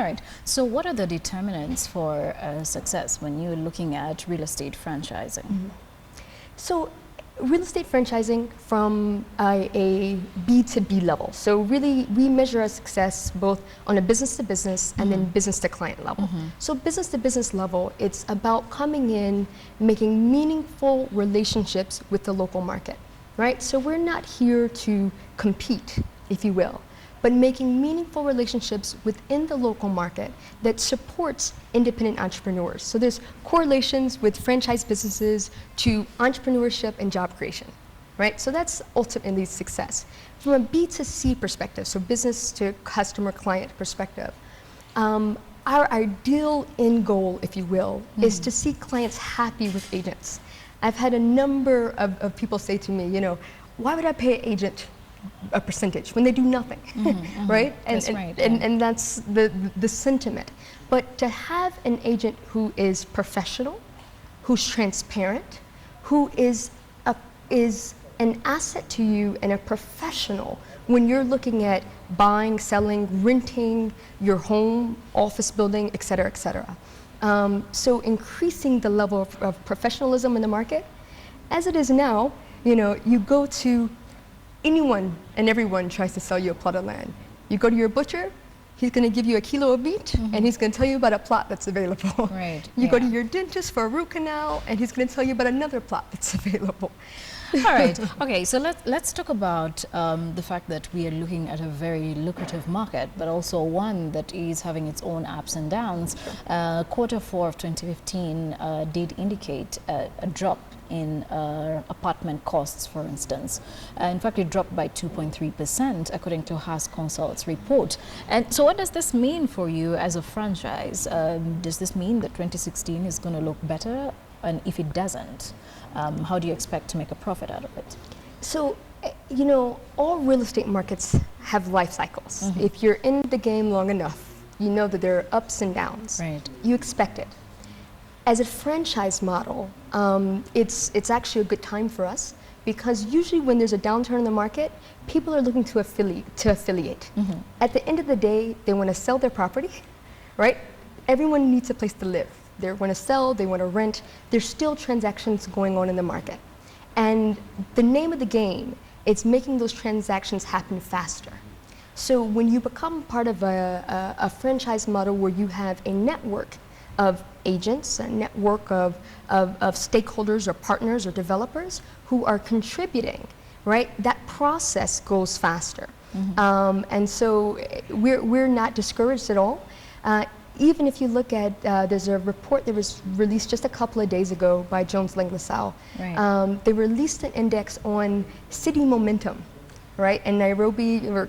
right. So what are the determinants for success when you're looking at real estate franchising? So real estate franchising from a B2B level. So really we measure our success both on a business to business and then business to client level. So business to business level, it's about coming in, making meaningful relationships with the local market, right? So we're not here to compete, if you will, but making meaningful relationships within the local market that supports independent entrepreneurs. So there's correlations with franchise businesses to entrepreneurship and job creation, right? So that's ultimately success. From a B2C perspective, so business to customer client perspective, our ideal end goal, if you will, is to see clients happy with agents. I've had a number of people say to me, you know, why would I pay an agent a percentage when they do nothing, right? And that's the sentiment. But to have an agent who is professional, who's transparent, who is an asset to you and a professional when you're looking at buying, selling, renting your home, office building, et cetera, et cetera. So increasing the level of professionalism in the market. As it is now, you know, you go to anyone and everyone tries to sell you a plot of land. You go to your butcher, he's going to give you a kilo of meat, and he's going to tell you about a plot that's available. Right. You go to your dentist for a root canal, and he's going to tell you about another plot that's available. All right. Okay, so let's talk about the fact that we are looking at a very lucrative market, but also one that is having its own ups and downs. Q4 of 2015 did indicate a drop in apartment costs, for instance. In fact, it dropped by 2.3%, according to Haas Consult's report. And so what does this mean for you as a franchise? Does this mean that 2016 is going to look better? And if it doesn't, how do you expect to make a profit out of it? So, you know, all real estate markets have life cycles. If you're in the game long enough, you know that there are ups and downs. Right. You expect it. As a franchise model, it's actually a good time for us because usually when there's a downturn in the market, people are looking to affiliate. At the end of the day, they want to sell their property, right? Everyone needs a place to live. They want to sell, they want to rent. There's still transactions going on in the market. And the name of the game is making those transactions happen faster. So when you become part of a franchise model where you have a network of agents, a network of stakeholders or partners or developers who are contributing, right? That process goes faster. And so we're not discouraged at all. Even if you look at, there's a report that was released just a couple of days ago by Jones Lang LaSalle. Right. They released an index on city momentum, right? And Nairobi, or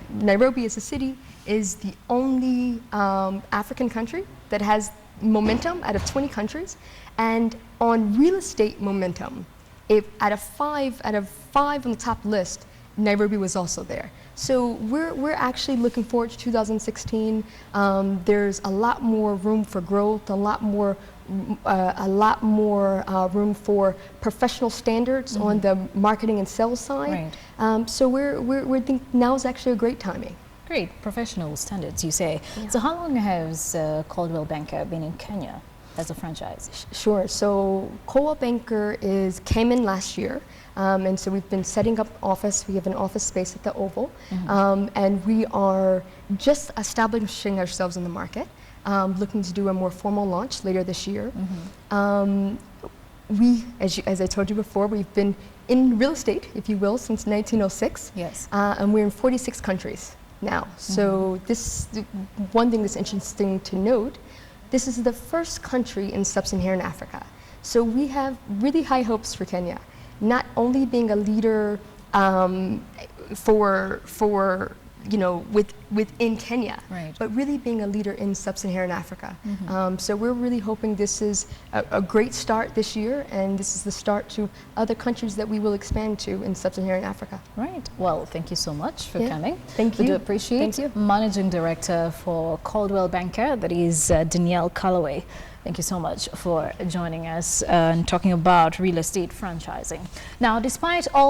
Nairobi as a city, is the only African country that has momentum out of 20 countries. And on real estate momentum, out of five on the top list, Nairobi was also there. So we're actually looking forward to 2016. There's a lot more room for growth, a lot more room for professional standards on the marketing and sales side. Right. So we think now is actually a great timing. Great, professional standards, you say. Yeah. So how long has Coldwell Banker been in Kenya as a franchise? Sure. So Coldwell Banker came in last year. And so we've been setting up office. We have an office space at the Oval. And we are just establishing ourselves in the market, looking to do a more formal launch later this year. As I told you before, we've been in real estate, if you will, since 1906. Yes. And we're in 46 countries now. So one thing that's interesting to note, this is the first country in sub-Saharan Africa. So we have really high hopes for Kenya. Not only being a leader within Kenya, right, but really being a leader in sub-Saharan Africa. So we're really hoping this is a great start this year, and this is the start to other countries that we will expand to in sub-Saharan Africa. Right. Well, thank you so much for coming. Thank you. We do appreciate. Thank you. Managing Director for Coldwell Banker, that is Danielle Calloway. Thank you so much for joining us and talking about real estate franchising. Now, despite all